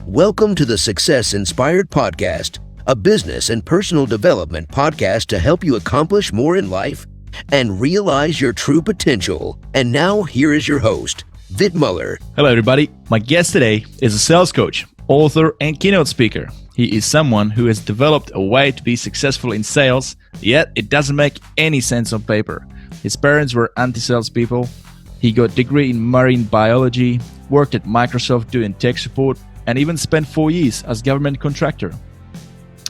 Welcome to the Success Inspired Podcast, a business and personal development podcast to help you accomplish more in life and realize your true potential. And now, here is your host, Vit Muller. Hello, everybody. My guest today is a sales coach, author, and keynote speaker. He is someone who has developed a way to be successful in sales, yet it doesn't make any sense on paper. His parents were anti-salespeople. He got a degree in Marine Biology, worked at Microsoft doing tech support, and even spent 4 years as government contractor.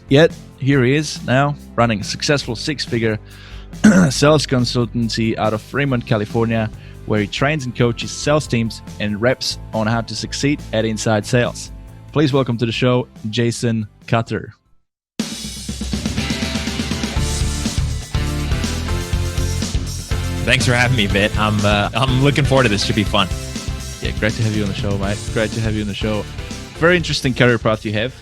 Yet, here he is now, running a successful six-figure sales consultancy out of Fremont, California, where he trains and coaches sales teams and reps on how to succeed at inside sales. Please welcome to the show, Jason Cutter. Thanks for having me, Vit. I'm looking forward to this. Should be fun. Yeah, great to have you on the show, mate. Great to have you on the show. Very interesting career path you have.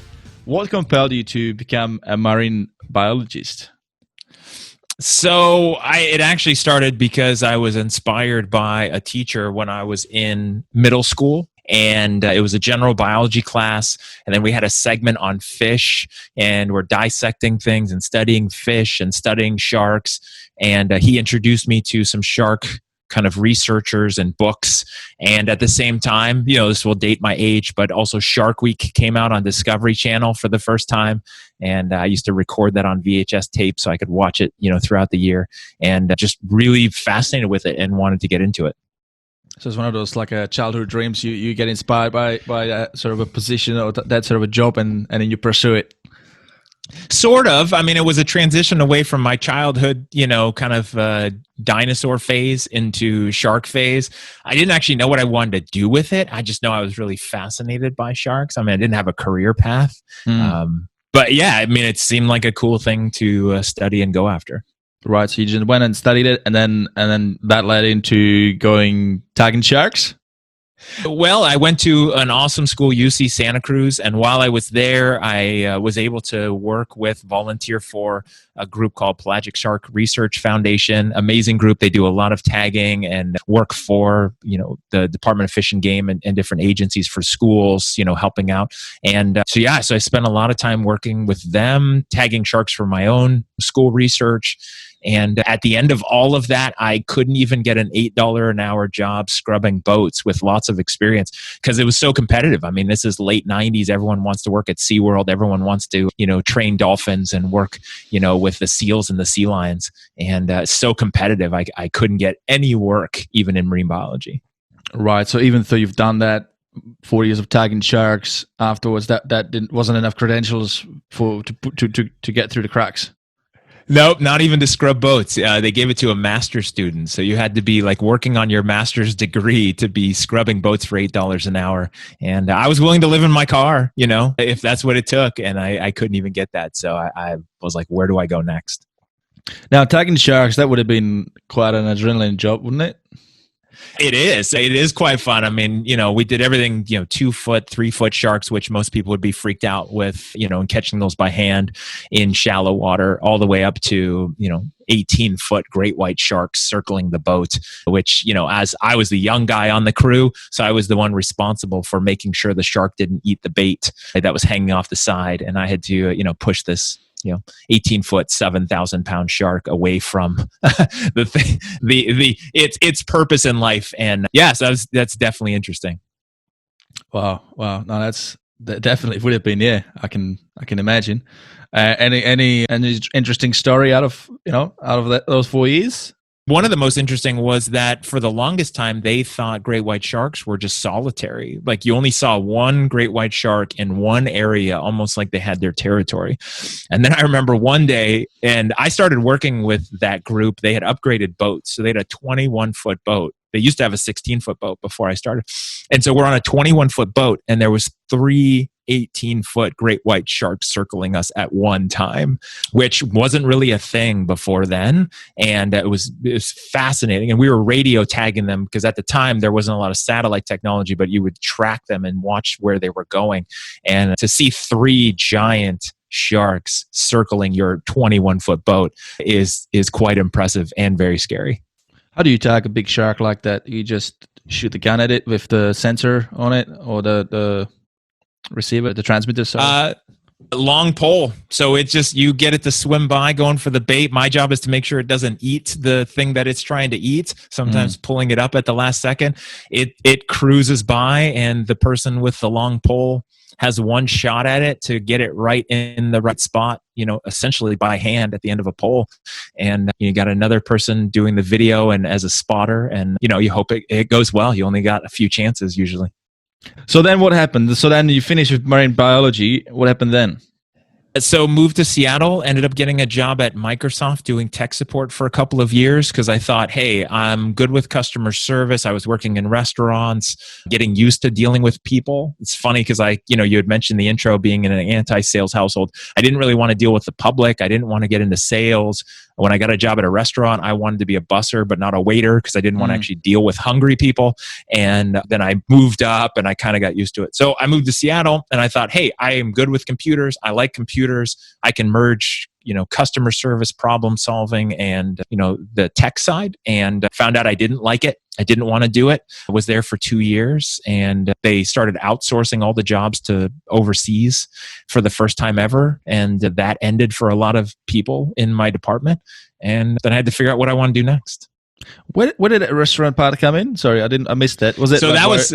What compelled you to become a marine biologist? So it actually started because I was inspired by a teacher when I was in middle school. And it was a general biology class. And then we had a segment on fish, and we're dissecting things and studying fish and studying sharks. And he introduced me to some shark kind of researchers and books. And at the same time, this will date my age, but also Shark Week came out on Discovery Channel for the first time. And I used to record that on VHS tape so I could watch it, throughout the year, and just really fascinated with it and wanted to get into it. So it's one of those like childhood dreams. You get inspired by sort of a position or that sort of a job, and then you pursue it. Sort of. I mean, it was a transition away from my childhood, kind of dinosaur phase into shark phase. I didn't actually know what I wanted to do with it. I just know I was really fascinated by sharks. I mean, I didn't have a career path. But yeah, I mean, it seemed like a cool thing to study and go after. Right. So you just went and studied it, and then that led into going tagging sharks? Well, I went to an awesome school, UC Santa Cruz, and while I was there, I was able to volunteer for a group called Pelagic Shark Research Foundation. Amazing group. They do a lot of tagging and work for, the Department of Fish and Game and different agencies for schools, helping out. And so I spent a lot of time working with them, tagging sharks for my own school research. And at the end of all of that, I couldn't even get an $8 an hour job scrubbing boats with lots of experience because it was so competitive. I mean, this is late 90s. Everyone wants to work at SeaWorld. Everyone wants to, train dolphins and work, with the seals and the sea lions. And so competitive, I couldn't get any work even in marine biology. Right. So even though you've done that 4 years of tagging sharks afterwards, that wasn't enough credentials to get through the cracks. Nope, not even to scrub boats. They gave it to a master's student. So you had to be like working on your master's degree to be scrubbing boats for $8 an hour. And I was willing to live in my car, if that's what it took. And I couldn't even get that. So I was like, where do I go next? Now, tagging sharks, that would have been quite an adrenaline job, wouldn't it? It is quite fun. I mean, we did everything, 2 foot, 3 foot sharks, which most people would be freaked out with, and catching those by hand in shallow water, all the way up to, 18 foot great white sharks circling the boat, which, as I was the young guy on the crew, so I was the one responsible for making sure the shark didn't eat the bait that was hanging off the side. And I had to, push this 18 foot, 7,000 pound shark away from its purpose in life. And so that's definitely interesting. Wow. No, that definitely would have been. Yeah, I can imagine. Any interesting story out of those 4 years? One of the most interesting was that for the longest time, they thought great white sharks were just solitary. Like you only saw one great white shark in one area, almost like they had their territory. And then I remember one day, and I started working with that group. They had upgraded boats. So they had a 21-foot boat. They used to have a 16-foot boat before I started. And so we're on a 21-foot boat, and there was 3 18-foot great white sharks circling us at one time, which wasn't really a thing before then. And it was fascinating. And we were radio tagging them because at the time there wasn't a lot of satellite technology, but you would track them and watch where they were going. And to see 3 giant sharks circling your 21-foot boat is quite impressive and very scary. How do you tag a big shark like that? You just shoot the gun at it with the sensor on it, or the receiver, the transmitter? Sorry. Long pole. So it's just, you get it to swim by going for the bait. My job is to make sure it doesn't eat the thing that it's trying to eat. Sometimes pulling it up at the last second. It cruises by, and the person with the long pole has one shot at it to get it right in the right spot, essentially by hand at the end of a pole. And you got another person doing the video and as a spotter, and you hope it goes well. You only got a few chances usually. So then what happened? So then you finished with marine biology. What happened then? So moved to Seattle, ended up getting a job at Microsoft doing tech support for a couple of years because I thought, hey, I'm good with customer service. I was working in restaurants, getting used to dealing with people. It's funny because you had mentioned the intro being in an anti-sales household. I didn't really want to deal with the public. I didn't want to get into sales. When I got a job at a restaurant, I wanted to be a busser, but not a waiter because I didn't want to actually deal with hungry people. And then I moved up and I kind of got used to it. So I moved to Seattle and I thought, hey, I am good with computers. I like computers. I can merge, customer service, problem solving, and, the tech side. And found out I didn't like it. I didn't want to do it. I was there for 2 years and they started outsourcing all the jobs to overseas for the first time ever. And that ended for a lot of people in my department. And then I had to figure out what I want to do next. Where did that restaurant part come in? Sorry, I missed that. Was it? So that was...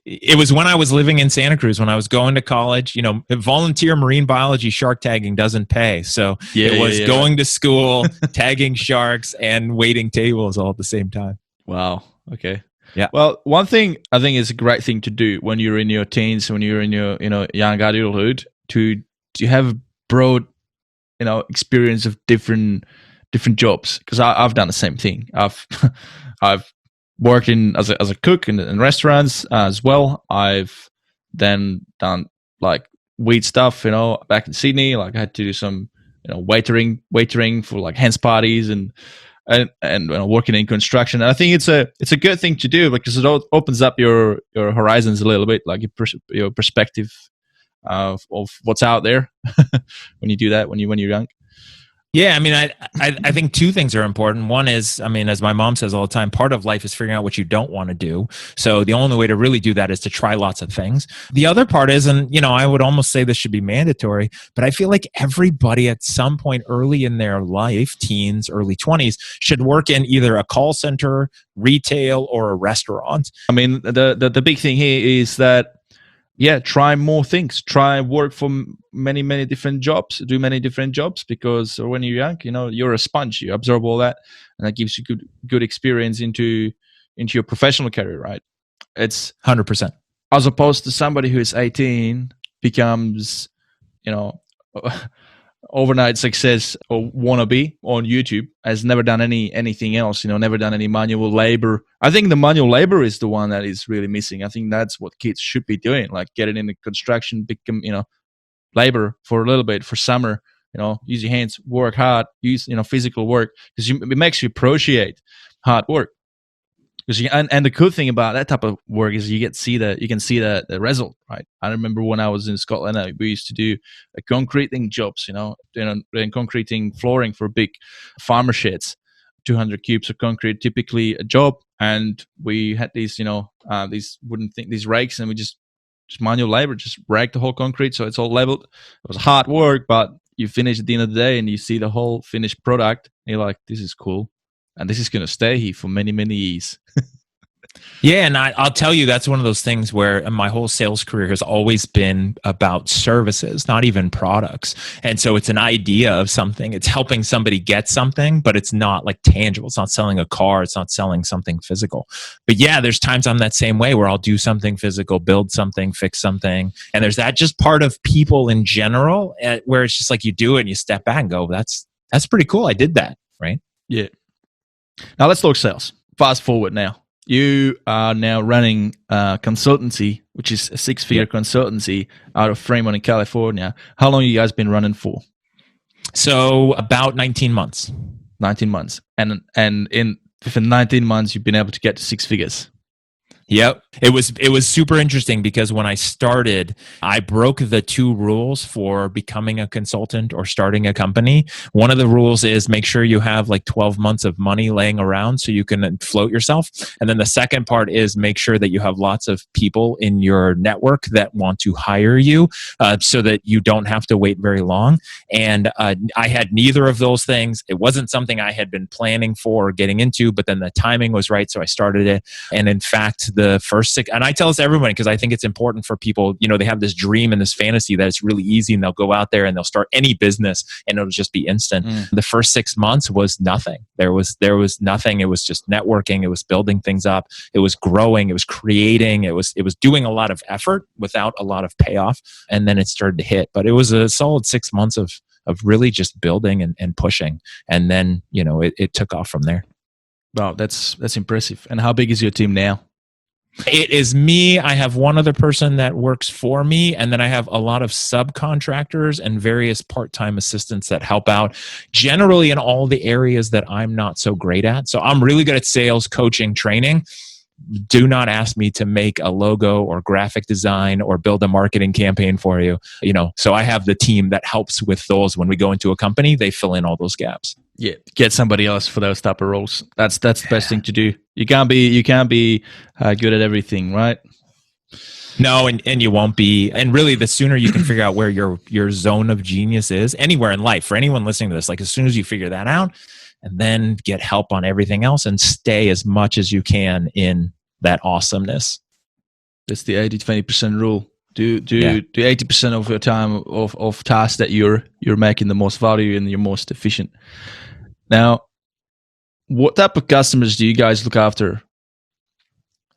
it was when I was living in Santa Cruz, when I was going to college. Volunteer marine biology shark tagging doesn't pay. So it was going to school, tagging sharks, and waiting tables all at the same time. Wow. Okay. Yeah. Well, one thing I think is a great thing to do when you're in your teens, when you're in your young adulthood, to have broad experience of different jobs. Because I've done the same thing. I've worked as a cook in restaurants as well. I've then done like weed stuff, back in Sydney. Like I had to do some, waitering for like hands parties and working in construction. And I think it's a good thing to do because it opens up your horizons a little bit, like your perspective of what's out there when you do that when you're young. Yeah, I mean, I think two things are important. One is, as my mom says all the time, part of life is figuring out what you don't want to do. So the only way to really do that is to try lots of things. The other part is, and I would almost say this should be mandatory, but I feel like everybody at some point early in their life, teens, early 20s, should work in either a call center, retail, or a restaurant. The big thing here is that, try more things. Try work for many, many different jobs. Do many different jobs because when you're young, you're a sponge. You absorb all that, and that gives you good experience into your professional career, right? It's 100%. As opposed to somebody who is 18 becomes, overnight success or wannabe on YouTube, has never done anything else, never done any manual labor. I think the manual labor is the one that is really missing. I think that's what kids should be doing, like getting into construction, become, labor for a little bit for summer, use your hands, work hard, use, physical work, because it makes you appreciate hard work. And the cool thing about that type of work is you can see the result, right? I remember when I was in Scotland, we used to do concreting jobs, doing concreting flooring for big farmer sheds, 200 cubes of concrete, typically a job. And we had these, these rakes, and we just manual labor, just rake the whole concrete so it's all leveled. It was hard work, but you finish at the end of the day and you see the whole finished product. And you're like, this is cool. And this is going to stay here for many, many years. Yeah, and I'll tell you, that's one of those things where my whole sales career has always been about services, not even products. And so it's an idea of something. It's helping somebody get something, but it's not like tangible. It's not selling a car. It's not selling something physical. But yeah, there's times I'm that same way where I'll do something physical, build something, fix something. And there's that just part of people in general where it's just like you do it and you step back and go, that's pretty cool. I did that, right? Yeah. Now let's talk sales. Fast forward now. You are now running a consultancy, which is a 6-figure consultancy out of Fremont in California. How long have you guys been running for? So about 19 months. 19 months. And within 19 months, you've been able to get to 6 figures. Yep. It was super interesting because when I started, I broke the 2 rules for becoming a consultant or starting a company. One of the rules is make sure you have like 12 months of money laying around so you can float yourself. And then the second part is make sure that you have lots of people in your network that want to hire you so that you don't have to wait very long. And I had neither of those things. It wasn't something I had been planning for or getting into, but then the timing was right, so I started it. And in fact, the first 6, and I tell this to everyone because I think it's important for people, they have this dream and this fantasy that it's really easy and they'll go out there and they'll start any business and it'll just be instant. The first 6 months was nothing. There was nothing. It was just networking. It was building things up. It was growing. It was creating. It was doing a lot of effort without a lot of payoff. And then it started to hit. But it was a solid 6 months of really just building and pushing. And then, it took off from there. Wow, that's impressive. And how big is your team now? It is me. I have one other person that works for me, and then I have a lot of subcontractors and various part-time assistants that help out, generally in all the areas that I'm not so great at. So I'm really good at sales, coaching, training. Do not ask me to make a logo or graphic design or build a marketing campaign for you. So I have the team that helps with those. When we go into a company, they fill in all those gaps. Yeah, get somebody else for those type of roles. That's the best thing to do. You can't be good at everything, right? No, and you won't be. And really, the sooner you can figure out where your zone of genius is, anywhere in life, for anyone listening to this, like as soon as you figure that out, and then get help on everything else and stay as much as you can in that awesomeness. That's the 80-20% rule. Do 80% of your time of tasks that you're making the most value and you're most efficient. Now, what type of customers do you guys look after?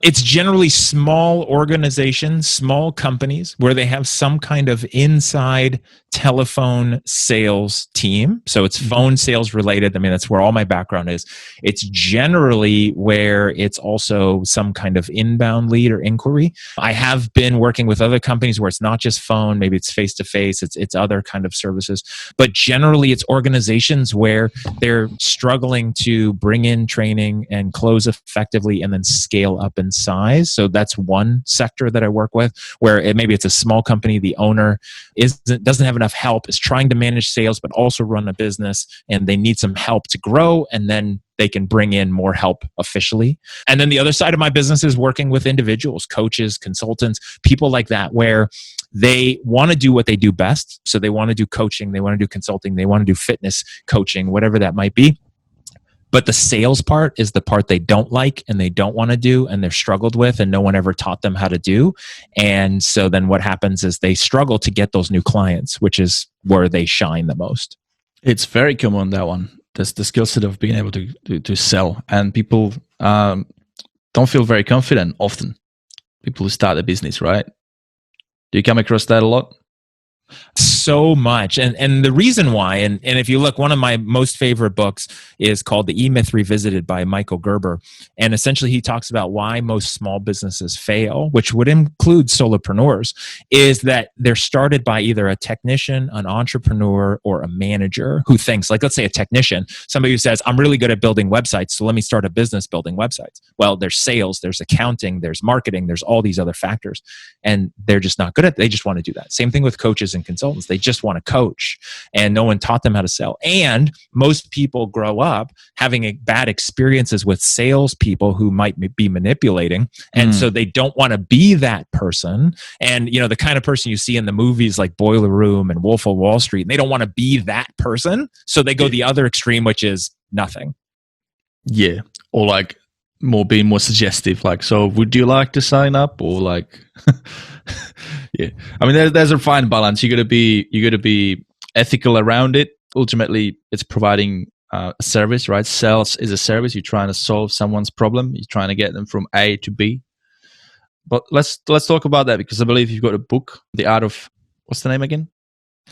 It's generally small organizations, small companies where they have some kind of inside telephone sales team. So it's phone sales related. I mean, that's where all my background is. It's generally where it's also some kind of inbound lead or inquiry. I have been working with other companies where it's not just phone, maybe it's face-to-face, it's other kind of services. But generally it's organizations where they're struggling to bring in training and close effectively and then scale up in size. So that's one sector that I work with, where maybe it's a small company. The owner doesn't have enough help, is trying to manage sales, but also run a business, and they need some help to grow, and then they can bring in more help officially. And then the other side of my business is working with individuals, coaches, consultants, people like that, where they want to do what they do best. So they want to do coaching, they want to do consulting, they want to do fitness coaching, whatever that might be. But the sales part is the part they don't like and they don't want to do and they've struggled with and no one ever taught them how to do. And so then what happens is they struggle to get those new clients, which is where they shine the most. It's very common, that one. That's the skill set of being able to sell. And people don't feel very confident often. People who start a business, right? Do you come across that a lot? So much. And the reason why, and if you look, one of my most favorite books is called The E-Myth Revisited by Michael Gerber. And essentially he talks about why most small businesses fail, which would include solopreneurs, is that they're started by either a technician, an entrepreneur, or a manager who thinks, like, let's say a technician, somebody who says, I'm really good at building websites, so let me start a business building websites. Well, there's sales, there's accounting, there's marketing, there's all these other factors. And they're just not good at it. They just want to do that. Same thing with coaches and consultants. They just want to coach and no one taught them how to sell. And most people grow up having bad experiences with salespeople who might be manipulating. And so they don't want to be that person. And, you know, the kind of person you see in the movies like Boiler Room and Wolf of Wall Street, they don't want to be that person. So they go the other extreme, which is nothing. Yeah. Or like being more suggestive, like, so would you like to sign up? Or like, yeah. I mean, there's a fine balance. You got to be ethical around it. Ultimately, it's providing a service, right? Sales is a service. You're trying to solve someone's problem. You're trying to get them from A to B. But let's talk about that, because I believe you've got a book, The Art of, what's the name again?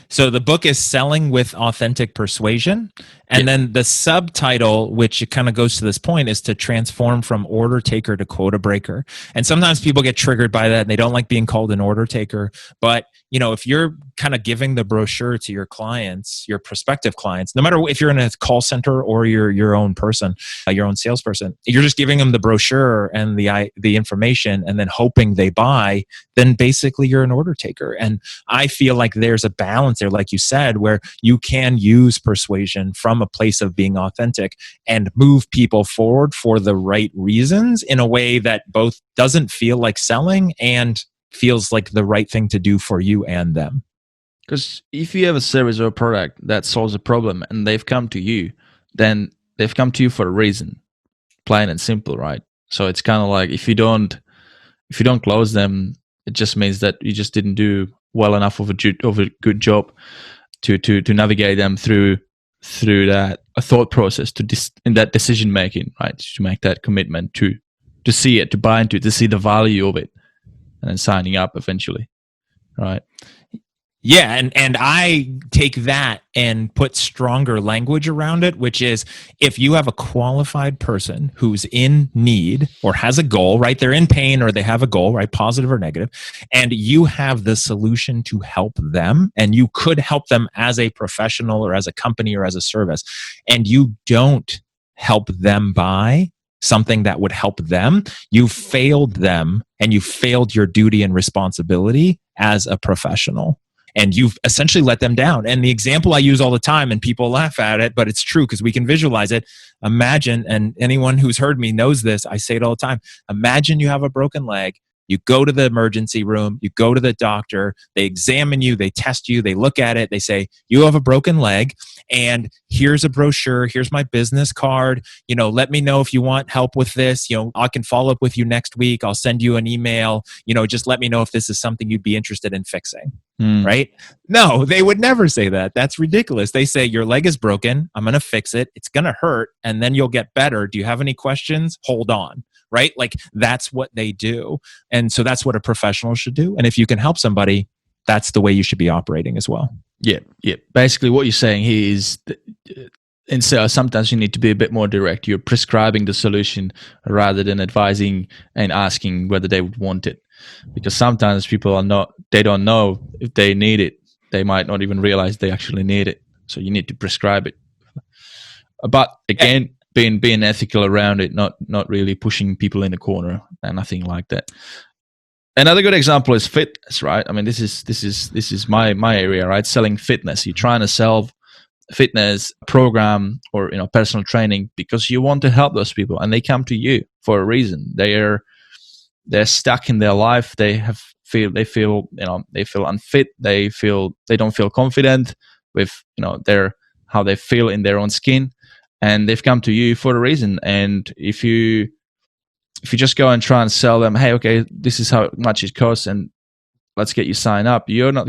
So the book is Selling with Authentic Persuasion. And then the subtitle, which it kind of goes to this point, is to transform from order taker to quota breaker. And sometimes people get triggered by that and they don't like being called an order taker. But if you're kind of giving the brochure to your clients, your prospective clients, no matter if you're in a call center or you're your own person, your own salesperson, you're just giving them the brochure and the information and then hoping they buy, then basically you're an order taker. And I feel like there's a balance there, like you said, where you can use persuasion from a place of being authentic and move people forward for the right reasons in a way that both doesn't feel like selling and feels like the right thing to do for you and them. Because if you have a service or a product that solves a problem and they've come to you, then they've come to you for a reason, plain and simple, right? So it's kind of like if you don't close them, it just means that you just didn't do well enough of a good job to navigate them through that thought process in that decision making, right? To make that commitment to see it, to buy into it, to see the value of it, and then signing up eventually, right? Yeah, and I take that and put stronger language around it, which is if you have a qualified person who's in need or has a goal, right? They're in pain or they have a goal, right? Positive or negative, and you have the solution to help them, and you could help them as a professional or as a company or as a service, and you don't help them buy something that would help them, you failed them and you failed your duty and responsibility as a professional. And you've essentially let them down. And the example I use all the time, and people laugh at it, but it's true because we can visualize it. Imagine, and anyone who's heard me knows this, I say it all the time. Imagine you have a broken leg. You go to the emergency room, you go to the doctor, they examine you, they test you, they look at it, they say, you have a broken leg, and here's a brochure, here's my business card, let me know if you want help with this, I can follow up with you next week, I'll send you an email, just let me know if this is something you'd be interested in fixing, right? No, they would never say that. That's ridiculous. They say, your leg is broken, I'm going to fix it, it's going to hurt, and then you'll get better. Do you have any questions? Hold on. Right? Like that's what they do. And so that's what a professional should do. And if you can help somebody, that's the way you should be operating as well. Yeah. Basically what you're saying here is in sales, sometimes you need to be a bit more direct. You're prescribing the solution rather than advising and asking whether they would want it. Because sometimes people they don't know if they need it. They might not even realize they actually need it. So you need to prescribe it. But again, being ethical around it, not really pushing people in a corner and nothing like that. Another good example is fitness, right? I mean, this is my area, right? Selling fitness. You're trying to sell fitness program or personal training because you want to help those people, and they come to you for a reason. They're stuck in their life. They feel unfit. They don't feel confident with how they feel in their own skin. And they've come to you for a reason. And if you just go and try and sell them, hey, okay, this is how much it costs, and let's get you signed up, you're not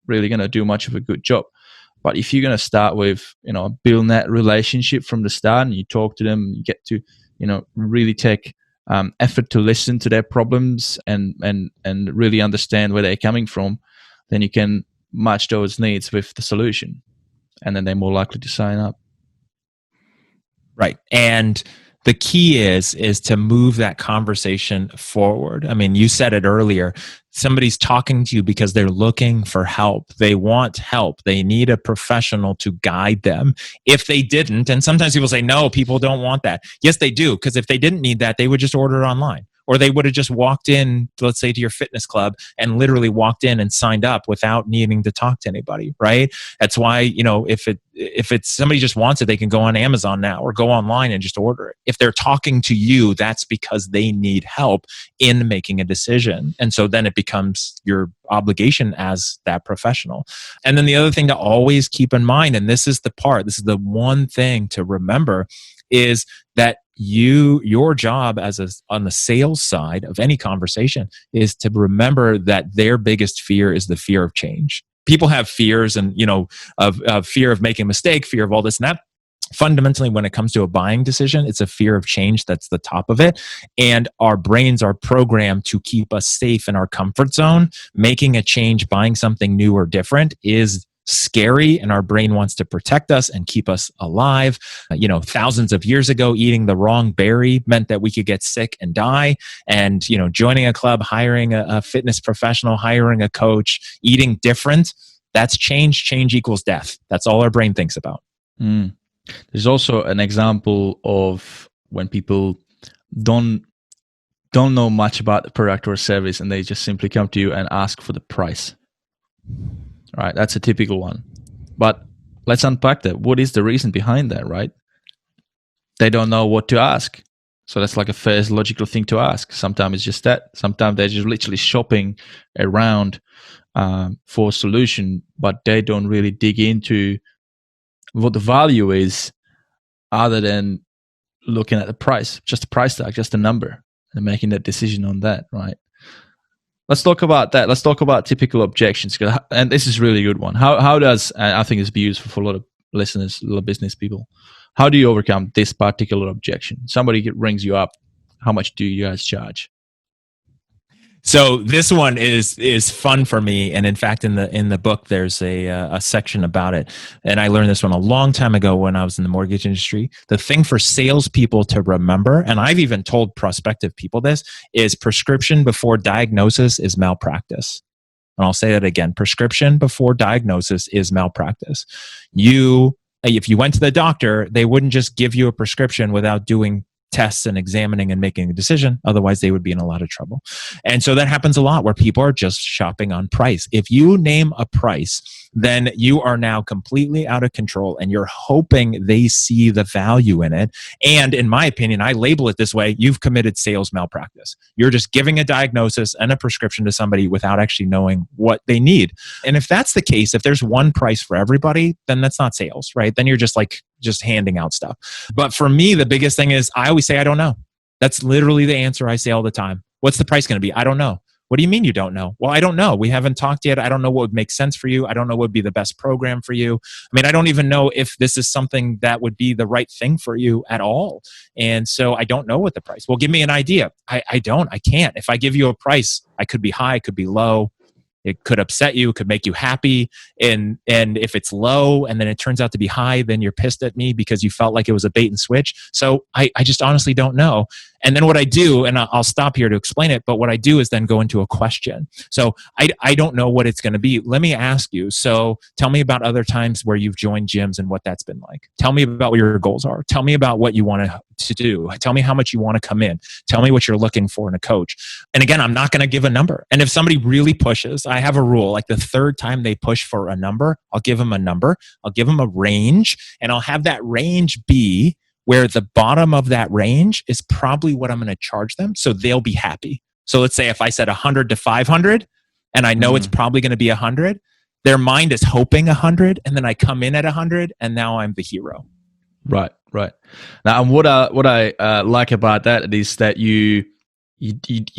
really gonna do much of a good job. But if you're gonna start with building that relationship from the start, and you talk to them, you get to really take effort to listen to their problems and really understand where they're coming from, then you can match those needs with the solution, and then they're more likely to sign up. Right. And the key is to move that conversation forward. I mean, you said it earlier. Somebody's talking to you because they're looking for help. They want help. They need a professional to guide them. If they didn't, and sometimes people say, no, people don't want that. Yes, they do. Because if they didn't need that, they would just order it online. Or they would have just walked in, let's say, to your fitness club and literally walked in and signed up without needing to talk to anybody, right? That's why, if it's somebody just wants it, they can go on Amazon now or go online and just order it. If they're talking to you, that's because they need help in making a decision. And so then it becomes your obligation as that professional. And then the other thing to always keep in mind, and this is the one thing to remember, is that your job on the sales side of any conversation is to remember that their biggest fear is the fear of change. People have fears and, of fear of making a mistake, fear of all this and that. Fundamentally, when it comes to a buying decision, it's a fear of change that's the top of it. And our brains are programmed to keep us safe in our comfort zone. Making a change, buying something new or different is scary and our brain wants to protect us and keep us alive. Thousands of years ago, eating the wrong berry meant that we could get sick and die. And, joining a club, hiring a fitness professional, hiring a coach, eating different, that's change. Change equals death. That's all our brain thinks about. There's also an example of when people don't know much about the product or service and they just simply come to you and ask for the price. Right, that's a typical one. But let's unpack that. What is the reason behind that, right? They don't know what to ask. So that's like a first logical thing to ask. Sometimes it's just that. Sometimes they're just literally shopping around for a solution, but they don't really dig into what the value is other than looking at the price, just a price tag, just a number, and making that decision on that, right? Let's talk about that. Let's talk about typical objections. And this is really a good one. How does, and I think it's useful for a lot of listeners, a lot of business people, how do you overcome this particular objection? Somebody rings you up. How much do you guys charge? So this one is fun for me, and in fact, in the book, there's a section about it. And I learned this one a long time ago when I was in the mortgage industry. The thing for salespeople to remember, and I've even told prospective people this, is prescription before diagnosis is malpractice. And I'll say that again: prescription before diagnosis is malpractice. If you went to the doctor, they wouldn't just give you a prescription without doing tests and examining and making a decision. Otherwise, they would be in a lot of trouble. And so that happens a lot where people are just shopping on price. If you name a price, then you are now completely out of control and you're hoping they see the value in it. And in my opinion, I label it this way: you've committed sales malpractice. You're just giving a diagnosis and a prescription to somebody without actually knowing what they need. And if that's the case, if there's one price for everybody, then that's not sales, right? Then you're just handing out stuff. But for me, the biggest thing is I always say, I don't know. That's literally the answer I say all the time. What's the price going to be? I don't know. What do you mean you don't know? Well, I don't know. We haven't talked yet. I don't know what would make sense for you. I don't know what would be the best program for you. I mean, I don't even know if this is something that would be the right thing for you at all. And so I don't know what the price. Well, give me an idea. I can't. If I give you a price, I could be high, could be low. It could upset you, could make you happy. And if it's low and then it turns out to be high, then you're pissed at me because you felt like it was a bait and switch. So I just honestly don't know. And then what I do, and I'll stop here to explain it, but what I do is then go into a question. So I don't know what it's going to be. Let me ask you. So tell me about other times where you've joined gyms and what that's been like. Tell me about what your goals are. Tell me about what you want to do. Tell me how much you want to come in. Tell me what you're looking for in a coach. And again, I'm not going to give a number. And if somebody really pushes, I have a rule, like the third time they push for a number, I'll give them a number. I'll give them a range, and I'll have that range be where the bottom of that range is probably what I'm going to charge them, so they'll be happy. So let's say if I said 100 to 500 and I know it's probably going to be 100, their mind is hoping 100, and then I come in at 100 and now I'm the hero. Right. Now, and what I like about that is that you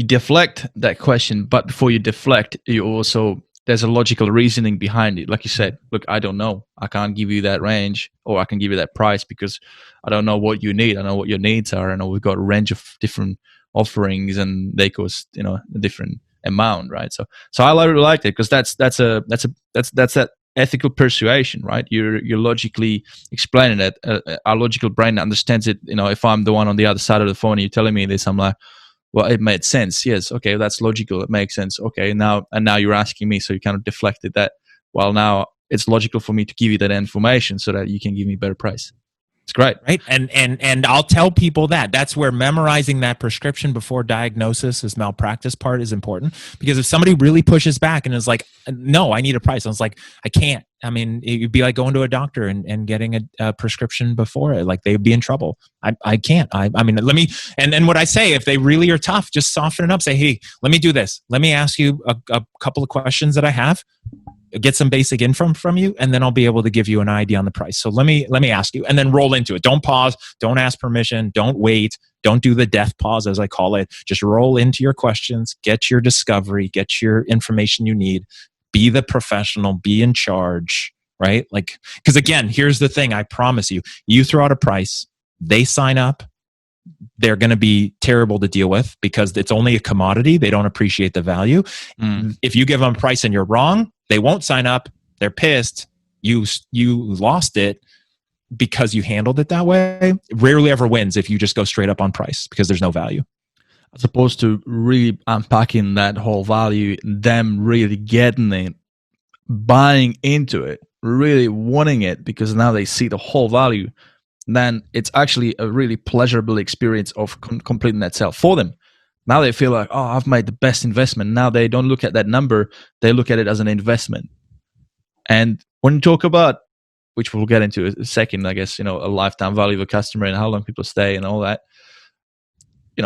deflect that question, but before you deflect, there's a logical reasoning behind it. Like you said, look, I don't know. I can't give you that range, or I can give you that price because I don't know what you need. I know what your needs are. I know we've got a range of different offerings, and they cost a different amount, right? So I really like it because that's that ethical persuasion, right? You're logically explaining it. Our logical brain understands it. If I'm the one on the other side of the phone and you're telling me this, I'm like, well, it made sense. Yes. Okay. That's logical. It makes sense. Okay. Now you're asking me. So you kind of deflected that. Well, now it's logical for me to give you that information so that you can give me a better price. It's great. Right. And I'll tell people that's where memorizing that prescription before diagnosis is malpractice part is important, because if somebody really pushes back and is like, no, I need a price. I was like, I can't. I mean, it'd be like going to a doctor and getting a prescription before it. Like they'd be in trouble. I can't. I mean, let me, and what I say, if they really are tough, just soften it up. Say, hey, let me do this. Let me ask you a couple of questions that I have. Get some basic info from you, and then I'll be able to give you an idea on the price. So let me ask you, and then roll into it. Don't pause. Don't ask permission. Don't wait. Don't do the death pause, as I call it. Just roll into your questions. Get your discovery. Get your information you need. Be the professional. Be in charge. Right? Like, because again, here's the thing. I promise you. You throw out a price. They sign up. They're going to be terrible to deal with because it's only a commodity. They don't appreciate the value. If you give them a price and you're wrong, they won't sign up. They're pissed. you lost it because you handled it that way. It rarely ever wins if you just go straight up on price because there's no value. As opposed to really unpacking that whole value, them really getting it, buying into it, really wanting it because now they see the whole value, then it's actually a really pleasurable experience of completing that sale for them. Now they feel like, oh, I've made the best investment. Now they don't look at that number, they look at it as an investment. And when you talk about, which we'll get into in a second, I guess, a lifetime value of a customer and how long people stay and all that,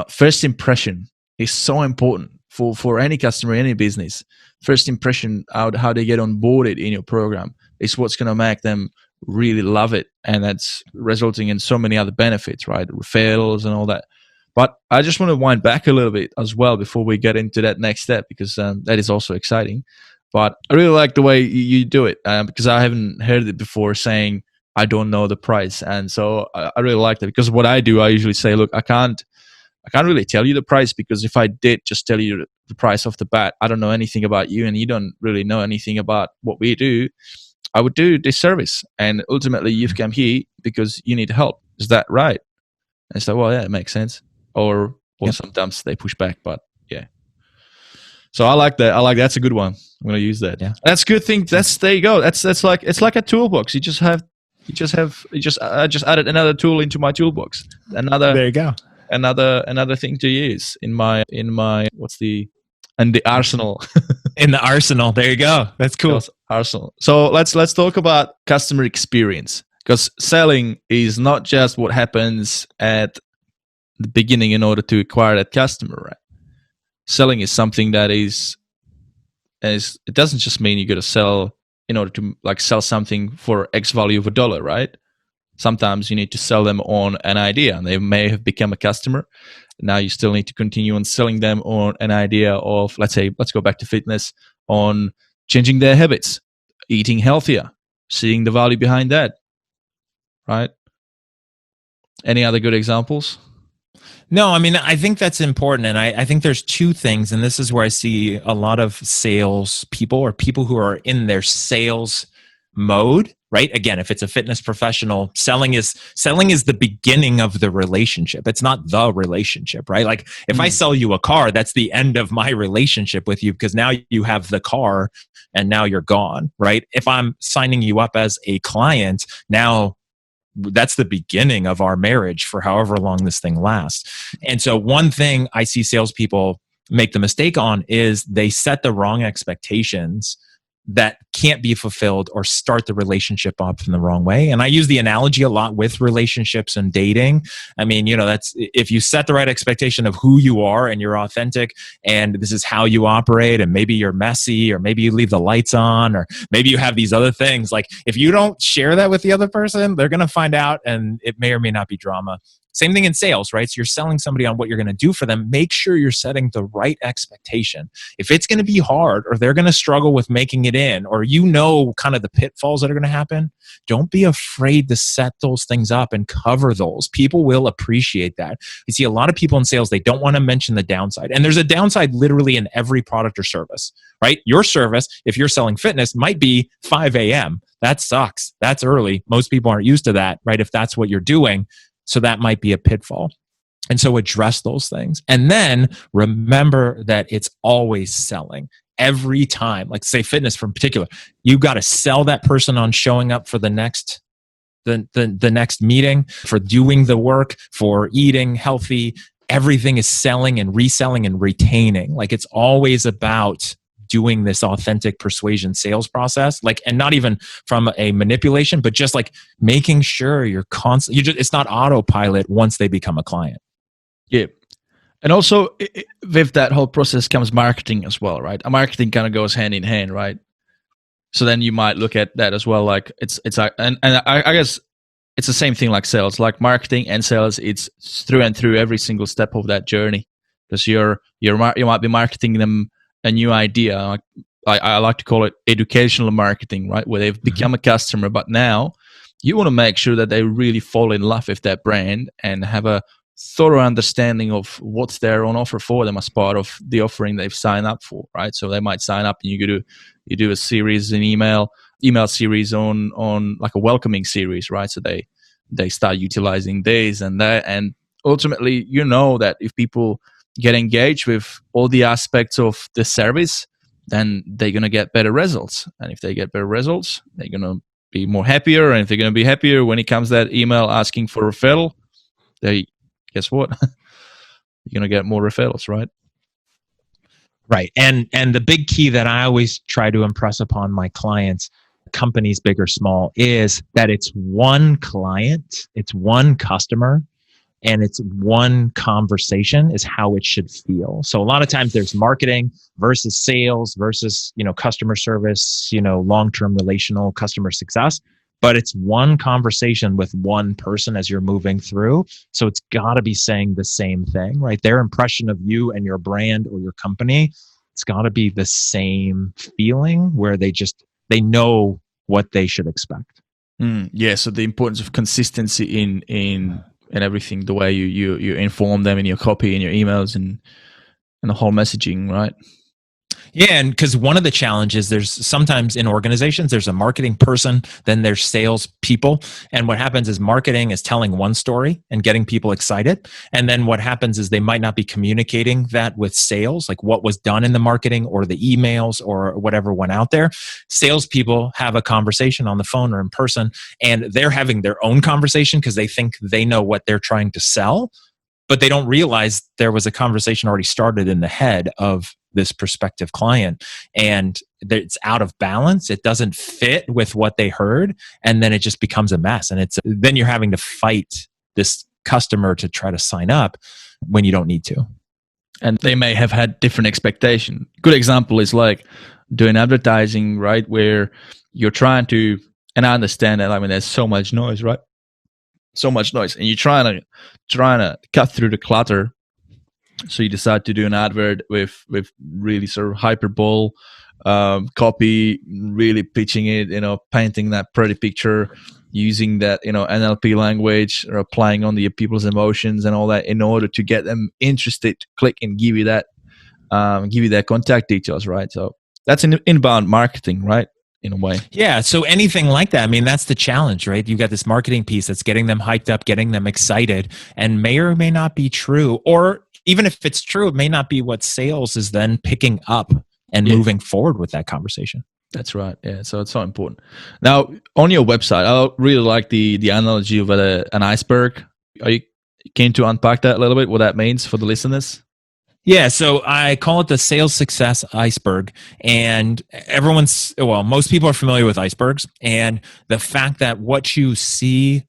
first impression is so important for any customer, any business. First impression, how they get onboarded in your program is what's going to make them really love it. And that's resulting in so many other benefits, right? Referrals and all that. But I just want to wind back a little bit as well before we get into that next step, because that is also exciting. But I really like the way you do it because I haven't heard it before, saying I don't know the price. And so I really like that, because what I do, I usually say, look, I can't really tell you the price, because if I did just tell you the price off the bat, I don't know anything about you and you don't really know anything about what we do. I would do disservice. And ultimately, you've come here because you need help. Is that right? And so, well, yeah, it makes sense. Or sometimes they push back, but yeah. So I like that. That's a good one. I'm going to use that. Yeah, that's a good thing. There you go. That's like, it's like a toolbox. I just added another tool into my toolbox. There you go. Another thing to use in the arsenal. In the arsenal. There you go. That's cool. Arsenal. So let's talk about customer experience, because selling is not just what happens at the beginning in order to acquire that customer, right? Selling is something that it doesn't just mean you got to sell in order to sell something for X value of $1, right? Sometimes you need to sell them on an idea, and they may have become a customer. Now you still need to continue on selling them on an idea of, let's go back to fitness, on changing their habits, eating healthier, seeing the value behind that, right? Any other good examples? No, I mean, I think that's important. And I think there's two things, and this is where I see a lot of sales people, or people who are in their sales mode, right? Again, if it's a fitness professional, selling is the beginning of the relationship. It's not the relationship, right? Like if I sell you a car, that's the end of my relationship with you, because now you have the car and now you're gone, right? If I'm signing you up as a client, now that's the beginning of our marriage for however long this thing lasts. And so one thing I see salespeople make the mistake on is they set the wrong expectations that can't be fulfilled, or start the relationship up in the wrong way. And I use the analogy a lot with relationships and dating. I mean, that's, if you set the right expectation of who you are and you're authentic and this is how you operate, and maybe you're messy, or maybe you leave the lights on, or maybe you have these other things. Like if you don't share that with the other person, they're going to find out, and it may or may not be drama. Same thing in sales, right? So you're selling somebody on what you're going to do for them. Make sure you're setting the right expectation. If it's going to be hard, or they're going to struggle with making it in, or kind of the pitfalls that are going to happen, don't be afraid to set those things up and cover those. People will appreciate that. You see a lot of people in sales, they don't want to mention the downside. And there's a downside literally in every product or service, right? Your service, if you're selling fitness, might be 5 a.m. That sucks. That's early. Most people aren't used to that, right? If that's what you're doing. So that might be a pitfall. And so address those things. And then remember that it's always selling. Every time, like say fitness in particular, you got to sell that person on showing up for the next meeting, for doing the work, for eating healthy. Everything is selling and reselling and retaining. Like it's always about doing this authentic persuasion sales process, and not even from a manipulation, but just like making sure you're it's not autopilot once they become a client. Yeah. And also with that whole process comes marketing as well, right? Marketing kind of goes hand in hand, right? So then you might look at that as well. Like and I guess it's the same thing like sales, like marketing and sales. It's through and through every single step of that journey, because you might be marketing them a new idea. I like to call it educational marketing, right? Where they've become a customer, but now you want to make sure that they really fall in love with that brand and have a thorough understanding of what's there on offer for them as part of the offering they've signed up for, right? So they might sign up and you do a series, an email email series on like a welcoming series, right? So they start utilizing this and that, and ultimately, you know that if people get engaged with all the aspects of the service, then they're going to get better results. And if they get better results, they're going to be more happier. And if they're going to be happier, when it comes that email asking for a referral, they, guess what? You're going to get more referrals, right? Right. And the big key that I always try to impress upon my clients, companies big or small, is that it's one client, it's one customer, and it's one conversation is how it should feel. So a lot of times there's marketing versus sales versus, customer service, long-term relational customer success, but it's one conversation with one person as you're moving through. So it's got to be saying the same thing, right? Their impression of you and your brand or your company, it's got to be the same feeling where they know what they should expect. Yeah. So the importance of consistency in everything, the way you inform them in your copy, in your emails, and the whole messaging, right? Yeah, and because one of the challenges, there's sometimes in organizations, there's a marketing person, then there's sales people. And what happens is marketing is telling one story and getting people excited. And then what happens is they might not be communicating that with sales, like what was done in the marketing or the emails or whatever went out there. Salespeople have a conversation on the phone or in person, and they're having their own conversation because they think they know what they're trying to sell, but they don't realize there was a conversation already started in the head of this prospective client, and it's out of balance. It doesn't fit with what they heard, and then it just becomes a mess. And then you're having to fight this customer to try to sign up when you don't need to. And they may have had different expectation. Good example is like doing advertising, right? Where you're trying to, and I understand that. I mean, there's so much noise, right? So much noise, and you're trying to cut through the clutter. So you decide to do an advert with really sort of hyperbole copy, really pitching it, painting that pretty picture, using that NLP language, or applying on the people's emotions and all that in order to get them interested to click and give you that contact details, right? So that's an inbound marketing, right? In a way. Yeah. So anything like that, I mean, that's the challenge, right? You've got this marketing piece that's getting them hyped up, getting them excited, and may or may not be true. Or even if it's true, it may not be what sales is then picking up and moving forward with that conversation. That's right. Yeah. So it's so important. Now, on your website, I really like the analogy of an iceberg. Are you keen to unpack that a little bit, what that means for the listeners? Yeah, so I call it the sales success iceberg, and most people are familiar with icebergs, and the fact that what you see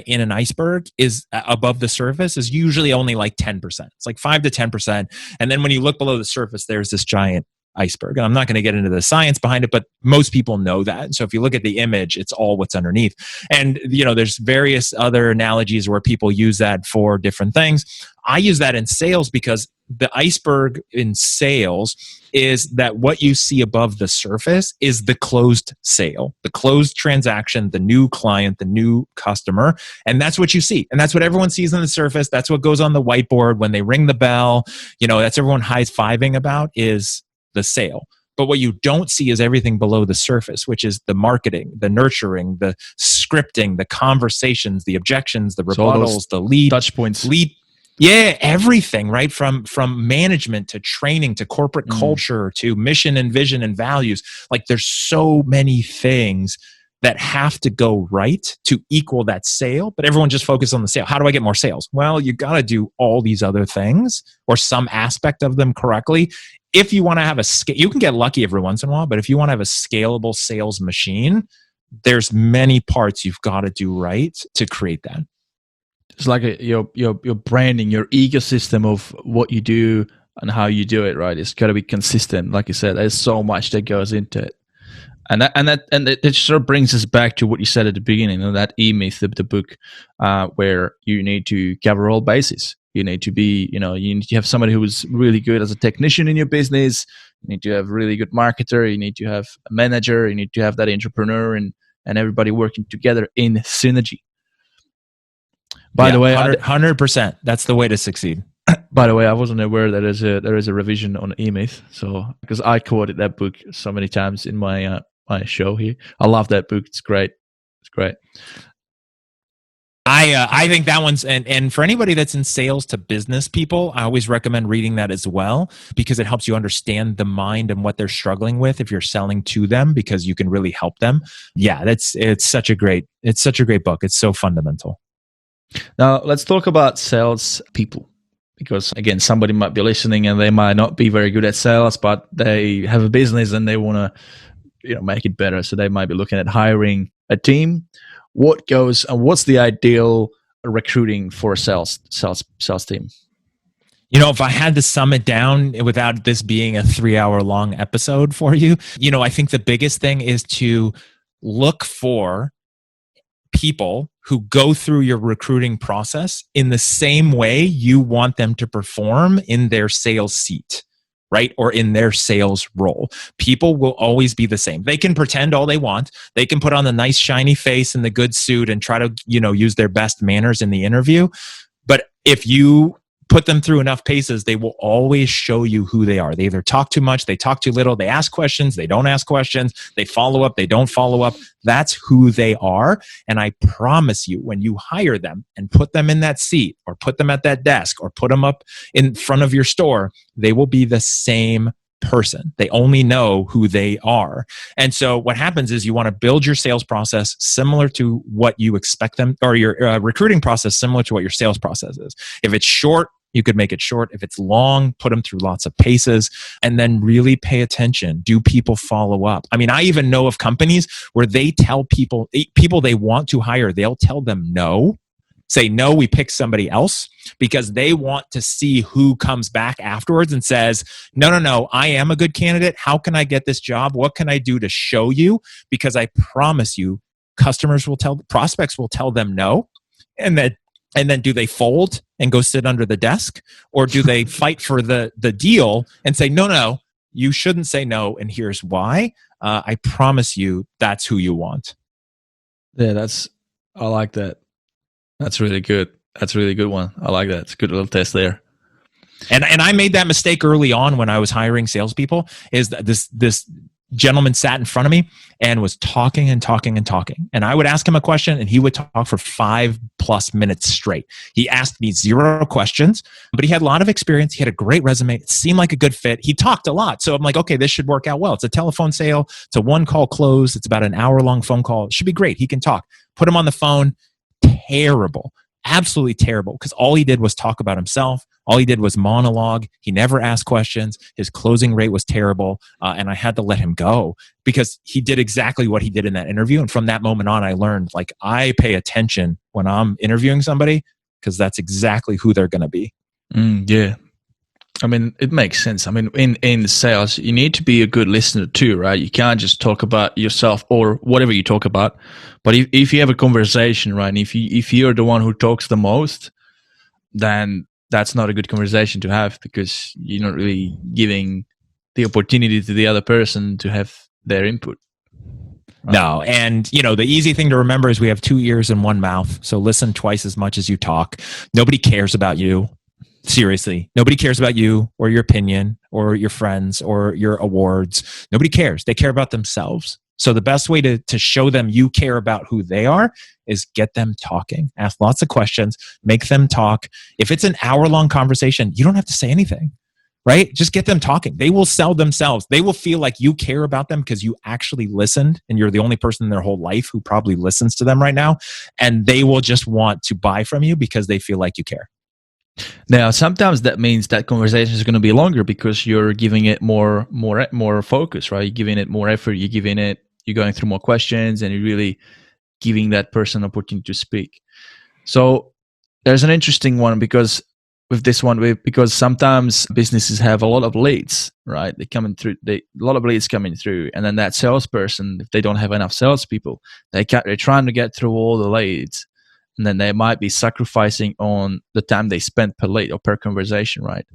in an iceberg is above the surface is usually only like 10%. It's like 5 to 10%. And then when you look below the surface, there's this giant iceberg. And I'm not going to get into the science behind it, but most people know that. So if you look at the image, it's all what's underneath. And, there's various other analogies where people use that for different things. I use that in sales because the iceberg in sales is that what you see above the surface is the closed sale, the closed transaction, the new client, the new customer. And that's what you see. And that's what everyone sees on the surface. That's what goes on the whiteboard when they ring the bell. That's everyone high-fiving about is the sale. But what you don't see is everything below the surface, which is the marketing, the nurturing, the scripting, the conversations, the objections, the rebuttals, the lead touch points. Yeah, everything, right? From management to training to corporate culture to mission and vision and values. Like there's so many things that have to go right to equal that sale, but everyone just focuses on the sale. How do I get more sales? Well, you got to do all these other things or some aspect of them correctly. If you want to have you can get lucky every once in a while, but if you want to have a scalable sales machine, there's many parts you've got to do right to create that. It's like your branding, your ecosystem of what you do and how you do it, right? It's got to be consistent. Like you said, there's so much that goes into it. And it sort of brings us back to what you said at the beginning, that E-Myth, the book, where you need to cover all bases. You need to be, you need to have somebody who is really good as a technician in your business. You need to have a really good marketer. You need to have a manager. You need to have that entrepreneur and everybody working together in synergy. By the way, 100%. That's the way to succeed. By the way, I wasn't aware that there is a revision on E-Myth. So because I quoted that book so many times in my my show here. I love that book. It's great. It's great. I think that one's, and for anybody that's in sales to business people, I always recommend reading that as well, because it helps you understand the mind and what they're struggling with if you're selling to them, because you can really help them. Yeah, it's such a great book. It's so fundamental. Now let's talk about sales people, because again, somebody might be listening and they might not be very good at sales, but they have a business and they want to make it better. So they might be looking at hiring a team. What's the ideal recruiting for a sales team? If I had to sum it down without this being a 3-hour long episode for you, I think the biggest thing is to look for people who go through your recruiting process in the same way you want them to perform in their sales seat, right? Or in their sales role. People will always be the same. They can pretend all they want. They can put on the nice shiny face and the good suit and try to, use their best manners in the interview. But if you put them through enough paces, they will always show you who they are. They either talk too much, they talk too little, they ask questions, they don't ask questions, they follow up, they don't follow up. That's who they are. And I promise you, when you hire them and put them in that seat or put them at that desk or put them up in front of your store, they will be the same person. They only know who they are. And so what happens is you want to build your sales process similar to what you expect them, or your recruiting process similar to what your sales process is. If it's short, you could make it short. If it's long, put them through lots of paces, and then really pay attention. Do people follow up? I mean, I even know of companies where they tell people they want to hire, they'll tell them no. Say, no, we pick somebody else, because they want to see who comes back afterwards and says, no, I am a good candidate. How can I get this job? What can I do to show you? Because I promise you, prospects will tell them no. And then do they fold and go sit under the desk? Or do they fight for the deal and say, no, you shouldn't say no, and here's why? I promise you, that's who you want. Yeah, I like that. That's really good. That's a really good one. I like that. It's a good little test there. And I made that mistake early on when I was hiring salespeople. Is that this gentleman sat in front of me and was talking and talking and talking. And I would ask him a question and he would talk for 5+ minutes straight. He asked me 0 questions, but he had a lot of experience. He had a great resume. It seemed like a good fit. He talked a lot. So I'm like, okay, this should work out well. It's a telephone sale. It's a 1-call close. It's about an hour-long phone call. It should be great. He can talk. Put him on the phone. Terrible. Absolutely terrible, because all he did was talk about himself. All he did was monologue. He never asked questions. His closing rate was terrible, and I had to let him go because he did exactly what he did in that interview. And from that moment on, I learned, I pay attention when I'm interviewing somebody, because that's exactly who they're going to be. Yeah. I mean, it makes sense. I mean, in sales, you need to be a good listener too, right? You can't just talk about yourself or whatever you talk about. But if you have a conversation, right, and if you're the one who talks the most, then that's not a good conversation to have, because you're not really giving the opportunity to the other person to have their input. Right? No, and the easy thing to remember is we have 2 ears and 1 mouth. So listen twice as much as you talk. Nobody cares about you. Seriously, nobody cares about you or your opinion or your friends or your awards. Nobody cares. They care about themselves. So the best way to show them you care about who they are is get them talking. Ask lots of questions. Make them talk. If it's an hour-long conversation, you don't have to say anything, right? Just get them talking. They will sell themselves. They will feel like you care about them because you actually listened, and you're the only person in their whole life who probably listens to them right now. And they will just want to buy from you because they feel like you care. Now, sometimes that means that conversation is going to be longer because you're giving it more focus, right? You're giving it more effort. You're going through more questions, and you're really giving that person an opportunity to speak. So there's an interesting one because sometimes businesses have a lot of leads, right? A lot of leads coming through, and then that salesperson, if they don't have enough salespeople, they're trying to get through all the leads. And then they might be sacrificing on the time they spend per lead or per conversation, right?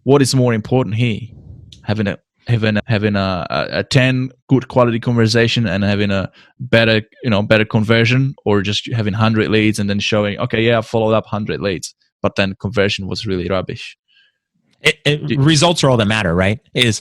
What is more important here? Having a 10 good quality conversation and having a better conversion, or just having 100 leads and then showing, okay, yeah, I followed up 100 leads, but then conversion was really rubbish. Results are all that matter, right? Is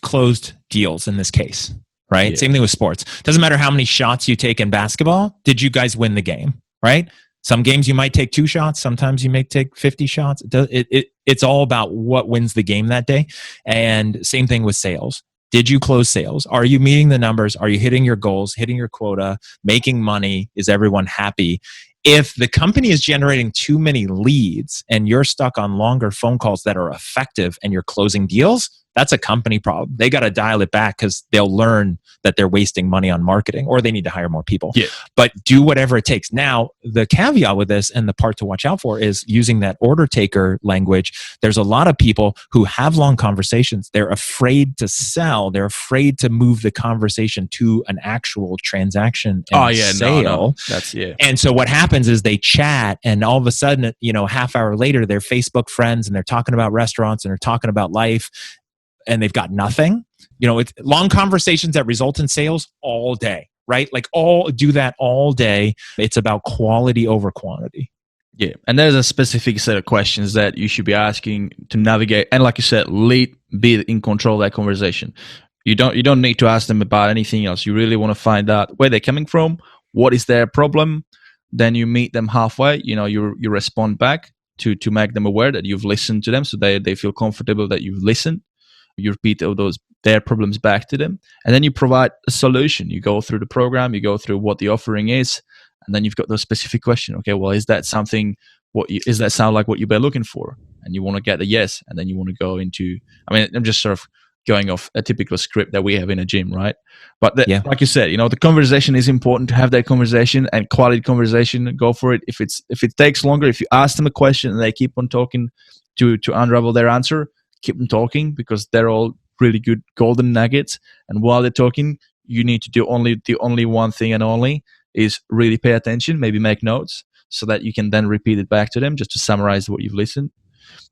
closed deals in this case. right? Yeah. Same thing with sports. Doesn't matter how many shots you take in basketball. Did you guys win the game, right? Some games you might take 2 shots. Sometimes you may take 50 shots. It's all about what wins the game that day. And same thing with sales. Did you close sales? Are you meeting the numbers? Are you hitting your goals, hitting your quota, making money? Is everyone happy? If the company is generating too many leads and you're stuck on longer phone calls that are effective and you're closing deals, that's a company problem. They got to dial it back because they'll learn that they're wasting money on marketing or they need to hire more people. Yeah. But do whatever it takes. Now, the caveat with this and the part to watch out for is using that order taker language. There's a lot of people who have long conversations. They're afraid to sell. They're afraid to move the conversation to an actual transaction and sale. No. That's, yeah. And so what happens is they chat and all of a sudden, half hour later, they're Facebook friends and they're talking about restaurants and they're talking about life and they've got nothing. It's long conversations that result in sales all day, right? Like do that all day. It's about quality over quantity. Yeah. And there's a specific set of questions that you should be asking to navigate. And like you said, be in control of that conversation. You don't need to ask them about anything else. You really want to find out where they're coming from, what is their problem. Then you meet them halfway. You respond back to make them aware that you've listened to them, so they feel comfortable that you've listened. You repeat their problems back to them, and then you provide a solution. You go through the program, you go through what the offering is, and then you've got those specific question. Okay, well, is that something? Is that sound like what you've been looking for? And you want to get the yes, and then you want to go into. I'm just sort of going off a typical script that we have in a gym, right? But like you said, the conversation is important to have that conversation and quality conversation. Go for it. If it takes longer, if you ask them a question and they keep on talking to unravel their answer, keep them talking because they're all really good golden nuggets. And while they're talking, you need to do the only one thing and only is really pay attention, maybe make notes so that you can then repeat it back to them just to summarize what you've listened.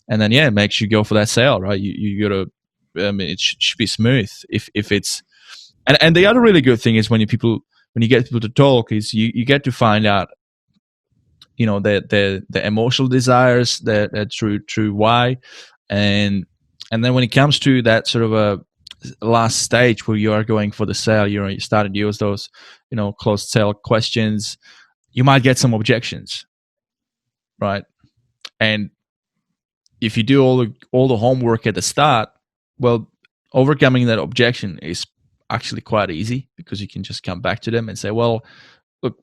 And then, make sure you go for that sale, right? You got to, it should be smooth if it's, and the other really good thing is when you get people to talk is you get to find out, the emotional desires, the true why. And then when it comes to that sort of a last stage where you are going for the sale, you started to use those, closed sale questions, you might get some objections, right? And if you do all the homework at the start, well, overcoming that objection is actually quite easy because you can just come back to them and say, well, look,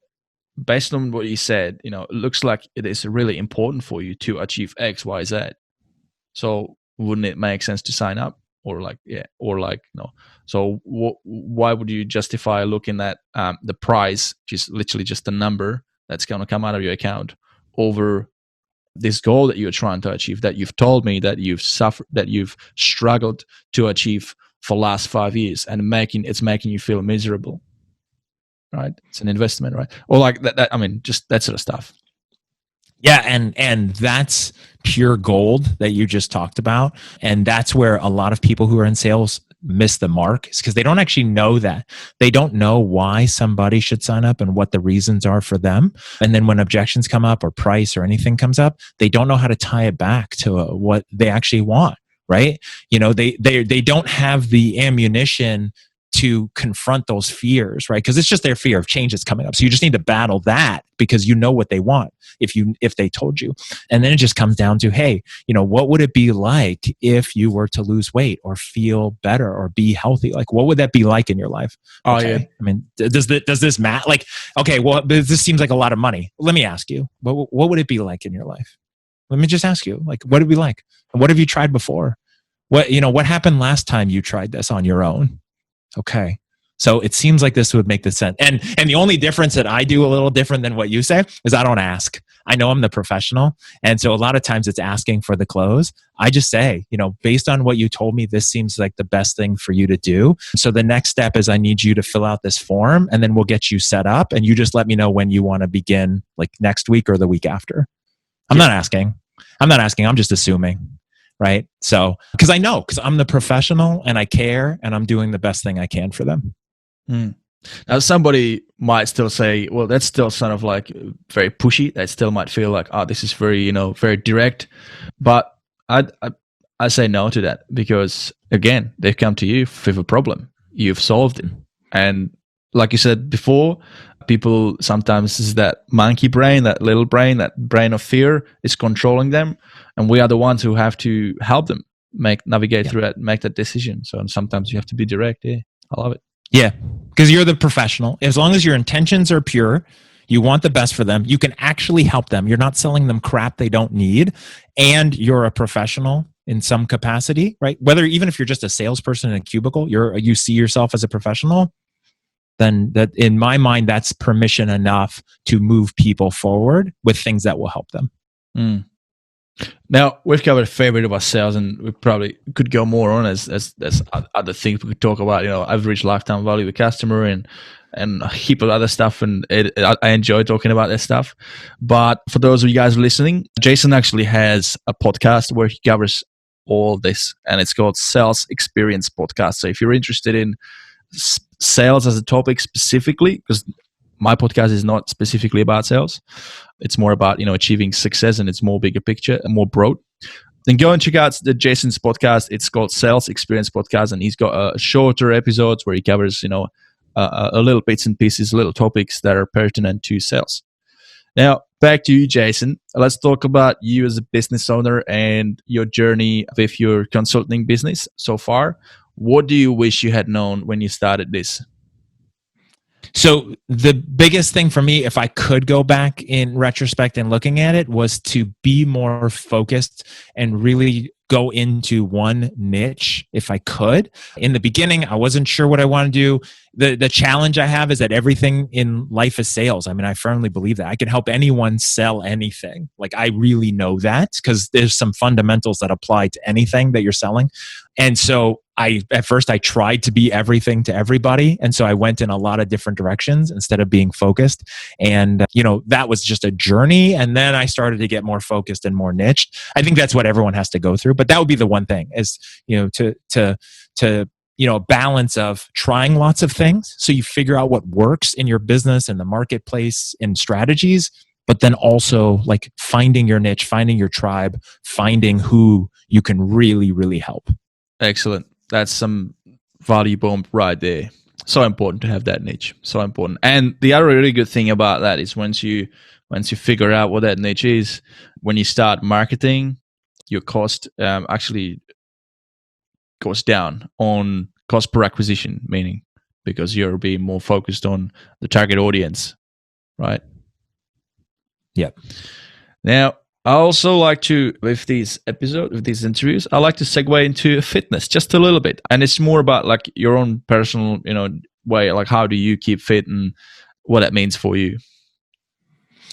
based on what you said, it looks like it is really important for you to achieve X, Y, Z. So wouldn't it make sense to sign up? No. So why would you justify looking at the price, which is literally just a number that's going to come out of your account, over this goal that you're trying to achieve, that you've told me that you've struggled to achieve for last 5 years, and it's making you feel miserable, right? It's an investment, right? Or like that. Just that sort of stuff. Yeah, and that's pure gold that you just talked about. And that's where a lot of people who are in sales miss the mark, is because they don't actually know that. They don't know why somebody should sign up and what the reasons are for them. And then when objections come up or price or anything comes up, they don't know how to tie it back to what they actually want, right? They don't have the ammunition to confront those fears, right? Because it's just their fear of change that's coming up. So you just need to battle that because you know what they want if they told you. And then it just comes down to, hey, what would it be like if you were to lose weight or feel better or be healthy? Like, what would that be like in your life? Okay. Oh, yeah. Does this matter? Like, okay, well, this seems like a lot of money. Let me ask you, what would it be like in your life? Let me just ask you, like, what would it be like? What have you tried before? What happened last time you tried this on your own? Okay. So it seems like this would make the sense. And the only difference that I do a little different than what you say is I don't ask. I know I'm the professional. And so a lot of times it's asking for the close. I just say, based on what you told me, this seems like the best thing for you to do. So the next step is I need you to fill out this form and then we'll get you set up. And you just let me know when you want to begin, like next week or the week after. I'm not asking. I'm just assuming. Right. So, because I'm the professional and I care and I'm doing the best thing I can for them. Now, somebody might still say, well, that's still sort of like very pushy. That still might feel like, this is very, very direct. But I say no to that because, again, they've come to you with a problem. You've solved it. And like you said before, people sometimes is that monkey brain, that little brain, that brain of fear is controlling them. And we are the ones who have to help them navigate through that, make that decision. So sometimes you have to be direct. Yeah, I love it. Yeah, because you're the professional. As long as your intentions are pure, you want the best for them, you can actually help them. You're not selling them crap they don't need, and you're a professional in some capacity, right? Whether even if you're just a salesperson in a cubicle, you see yourself as a professional, then that, in my mind, that's permission enough to move people forward with things that will help them. Mm. Now, we've covered a fair bit about sales, and we probably could go more on as other things we could talk about, average lifetime value of the customer and a heap of other stuff. And I enjoy talking about that stuff. But for those of you guys listening, Jason actually has a podcast where he covers all this, and it's called Sales Experience Podcast. So if you're interested in sales as a topic specifically, because my podcast is not specifically about sales, it's more about achieving success, and it's more bigger picture and more broad, then go and check out the Jason's podcast. It's called Sales Experience Podcast, and he's got shorter episodes where he covers a little bits and pieces, little topics that are pertinent to sales. Now back to you, Jason. Let's talk about you as a business owner and your journey with your consulting business so far. What do you wish you had known when you started this? So the biggest thing for me, if I could go back in retrospect and looking at it, was to be more focused and really go into one niche if I could. In the beginning, I wasn't sure what I want to do. The challenge I have is that everything in life is sales. I mean, I firmly believe that. I can help anyone sell anything. Like, I really know that because there's some fundamentals that apply to anything that you're selling. And so at first I tried to be everything to everybody. And so I went in a lot of different directions instead of being focused. And, that was just a journey. And then I started to get more focused and more niched. I think that's what everyone has to go through. But that would be the one thing is, a balance of trying lots of things. So you figure out what works in your business and the marketplace and strategies, but then also like finding your niche, finding your tribe, finding who you can really, really help. Excellent. That's some value bomb right there. So important to have that niche. So important. And the other really good thing about that is once you figure out what that niche is, when you start marketing, your cost actually goes down on cost per acquisition, meaning because you're being more focused on the target audience, right? Yeah. Now, I also like to, with these interviews, I like to segue into fitness just a little bit. And it's more about like your own personal, way, like how do you keep fit and what that means for you.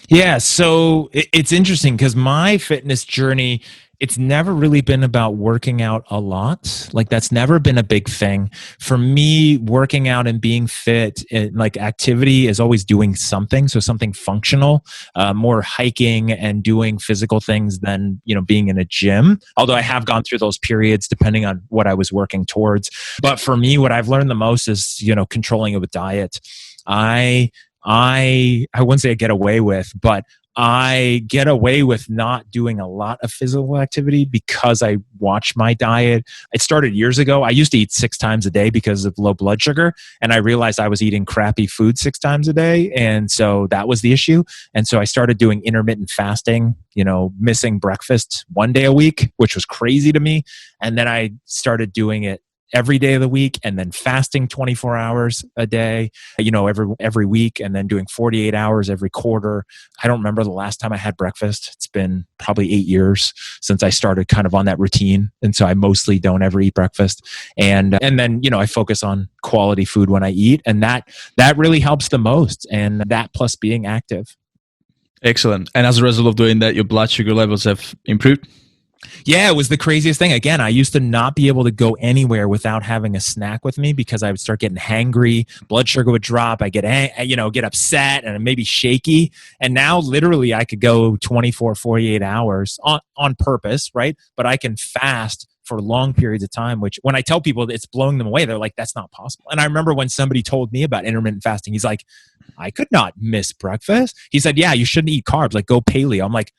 Yeah. So it's interesting because my fitness journey, it's never really been about working out a lot. Like, that's never been a big thing. For me, working out and being fit, like activity is always doing something. So something functional, more hiking and doing physical things than, being in a gym. Although I have gone through those periods depending on what I was working towards. But for me, what I've learned the most is, controlling it with diet. I wouldn't say I get away with, but I get away with not doing a lot of physical activity because I watch my diet. It started years ago. I used to eat 6 times a day because of low blood sugar. And I realized I was eating crappy food 6 times a day. And so that was the issue. And so I started doing intermittent fasting, missing breakfast 1 day a week, which was crazy to me. And then I started doing it every day of the week, and then fasting 24 hours a day, every week, and then doing 48 hours every quarter. I don't remember the last time I had breakfast. It's been probably 8 years since I started kind of on that routine. And so I mostly don't ever eat breakfast. And then, I focus on quality food when I eat. And that really helps the most. And that plus being active. Excellent. And as a result of doing that, your blood sugar levels have improved? Yeah, it was the craziest thing. Again, I used to not be able to go anywhere without having a snack with me because I would start getting hangry, blood sugar would drop, I get upset and maybe shaky. And now literally I could go 24, 48 hours on purpose, right? But I can fast for long periods of time, which when I tell people, it's blowing them away. They're like, that's not possible. And I remember when somebody told me about intermittent fasting, he's like, I could not miss breakfast. He said, yeah, you shouldn't eat carbs, like go paleo. I'm like,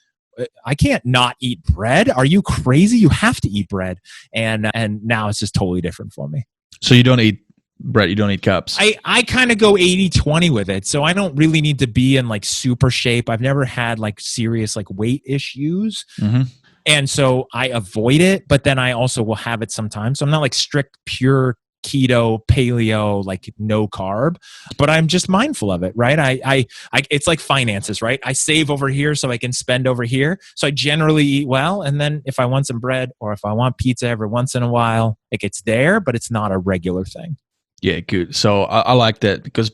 I can't not eat bread. Are you crazy? You have to eat bread. And now it's just totally different for me. So you don't eat Brett, you don't need cups. I kind of go 80-20 with it. So I don't really need to be in like super shape. I've never had like serious like weight issues. Mm-hmm. And so I avoid it, but then I also will have it sometimes. So I'm not like strict, pure keto, paleo, like no carb, but I'm just mindful of it, right? I it's like finances, right? I save over here so I can spend over here. So I generally eat well. And then if I want some bread or if I want pizza every once in a while, like it's there, but it's not a regular thing. Yeah, good. So I like that because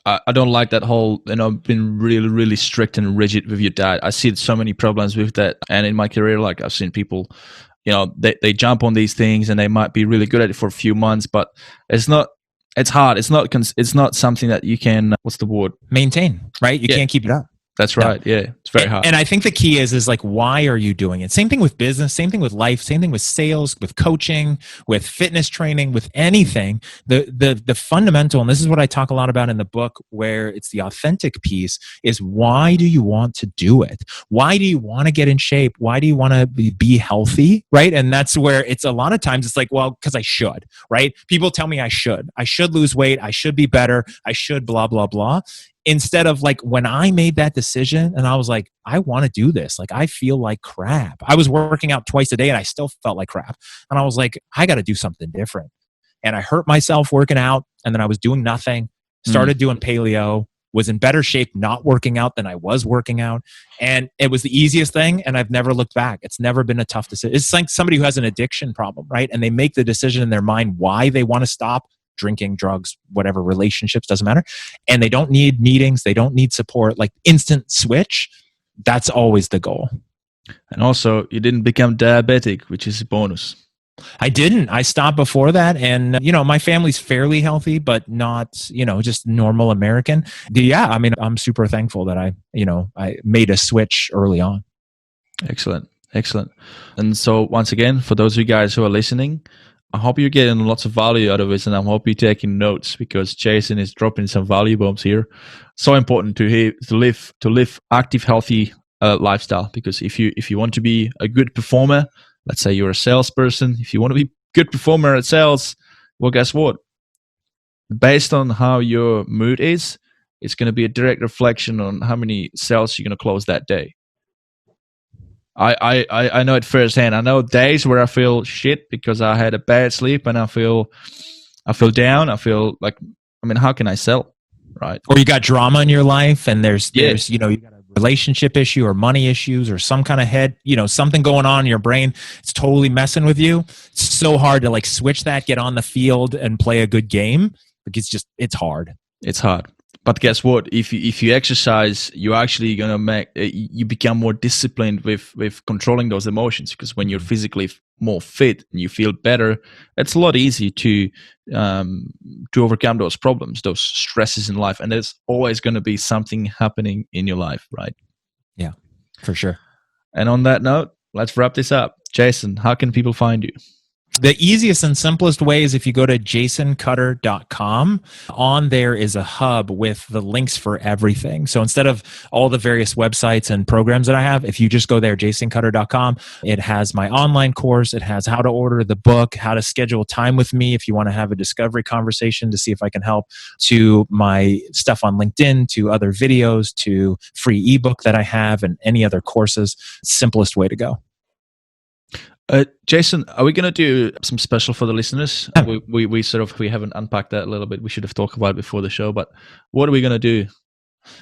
I don't like that whole, being really, really strict and rigid with your diet. I see so many problems with that. And in my career, like I've seen people, they jump on these things and they might be really good at it for a few months, but it's hard. It's not something that you can, what's the word? Maintain, right? You can't keep it up. That's right. No. Yeah, it's very hard. And I think the key is like, why are you doing it? Same thing with business, same thing with life, same thing with sales, with coaching, with fitness training, with anything. The fundamental, and this is what I talk a lot about in the book, where it's the authentic piece, is why do you want to do it? Why do you want to get in shape? Why do you want to be healthy, right? And that's where it's a lot of times it's like, well, because I should, right? People tell me I should lose weight, I should be better, I should blah, blah, blah. Instead of like when I made that decision and I was like, I want to do this. Like, I feel like crap. I was working out twice a day and I still felt like crap. And I was like, I got to do something different. And I hurt myself working out. And then I was doing nothing, started doing paleo, was in better shape not working out than I was working out. And it was the easiest thing. And I've never looked back. It's never been a tough decision. It's like somebody who has an addiction problem, right? And they make the decision in their mind why they want to stop drinking, drugs, whatever, relationships, doesn't matter. And they don't need meetings. They don't need support, like instant switch. That's always the goal. And also, you didn't become diabetic, which is a bonus. I didn't. I stopped before that. And, my family's fairly healthy, but not, just normal American. Yeah. I mean, I'm super thankful that I made a switch early on. Excellent. And so once again, for those of you guys who are listening, I hope you're getting lots of value out of this, and I hope you're taking notes because Jason is dropping some value bombs here. So important to live active, healthy lifestyle. Because if you want to be a good performer, let's say you're a salesperson, if you want to be a good performer at sales, well, guess what? Based on how your mood is, it's going to be a direct reflection on how many sales you're going to close that day. I know it firsthand. I know days where I feel shit because I had a bad sleep and I feel down. I feel like, how can I sell, right? Or you got drama in your life and there's you got a relationship issue or money issues or some kind of something going on in your brain. It's totally messing with you. It's so hard to like switch that, get on the field and play a good game. Like it's hard. It's hard. But guess what? If you exercise, you're actually gonna you become more disciplined with controlling those emotions. Because when you're physically more fit and you feel better, it's a lot easier to overcome those problems, those stresses in life. And there's always going to be something happening in your life, right? Yeah, for sure. And on that note, let's wrap this up. Jason, how can people find you? The easiest and simplest way is if you go to jasoncutter.com. On there is a hub with the links for everything. So instead of all the various websites and programs that I have, if you just go there, jasoncutter.com, it has my online course. It has how to order the book, how to schedule time with me if you want to have a discovery conversation to see if I can help, to my stuff on LinkedIn, to other videos, to free ebook that I have, and any other courses. Simplest way to go. Jason, are we going to do some special for the listeners? We haven't unpacked that a little bit. We should have talked about it before the show, but what are we going to do?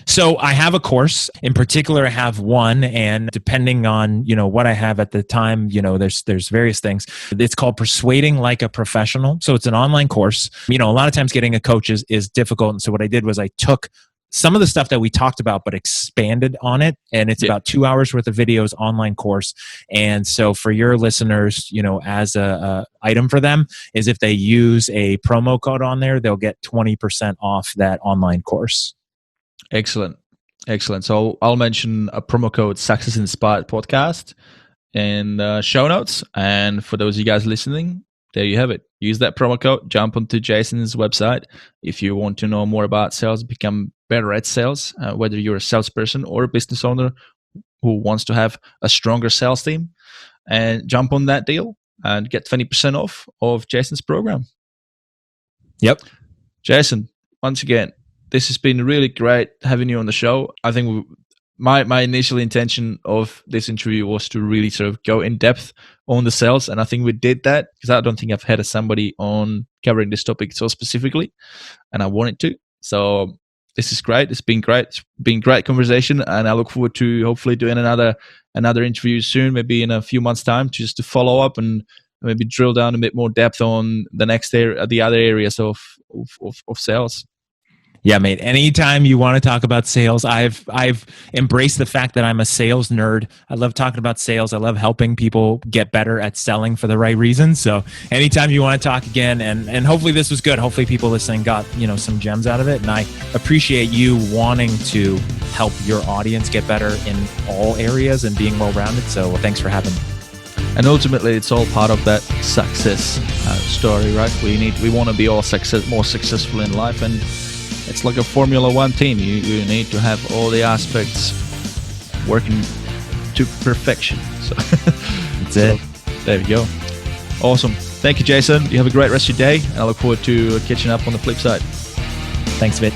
So I have a course. In particular, I have one, and depending on, what I have at the time, there's various things. It's called Persuading Like a Professional. So it's an online course. A lot of times getting a coach is difficult. And so what I did was I took some of the stuff that we talked about, but expanded on it. And it's about 2 hours worth of videos, online course. And so for your listeners, as a item for them is if they use a promo code on there, they'll get 20% off that online course. Excellent. So I'll mention a promo code Success Inspired Podcast in the show notes. And for those of you guys listening, there you have it. Use that promo code, jump onto Jason's website. If you want to know more about sales, become better at sales, whether you're a salesperson or a business owner who wants to have a stronger sales team, and jump on that deal and get 20% off of Jason's program. Yep. Jason, once again, this has been really great having you on the show. I think my initial intention of this interview was to really sort of go in depth on the sales, and I think we did that because I don't think I've had somebody on covering this topic so specifically, and I wanted to. So this is great. It's been great. It's been great conversation, and I look forward to hopefully doing another interview soon, maybe in a few months' time, just to follow up and maybe drill down a bit more depth on the other areas of sales. Yeah, mate. Anytime you want to talk about sales, I've embraced the fact that I'm a sales nerd. I love talking about sales. I love helping people get better at selling for the right reasons. So anytime you want to talk again, and hopefully this was good. Hopefully people listening got some gems out of it. And I appreciate you wanting to help your audience get better in all areas and being well-rounded. So thanks for having me. And ultimately, it's all part of that success story, right? We want to be more successful in life, and it's like a Formula One team. You need to have all the aspects working to perfection. So that's it. There you go. Awesome. Thank you, Jason. You have a great rest of your day, and I look forward to catching up on the flip side. Thanks, Vit.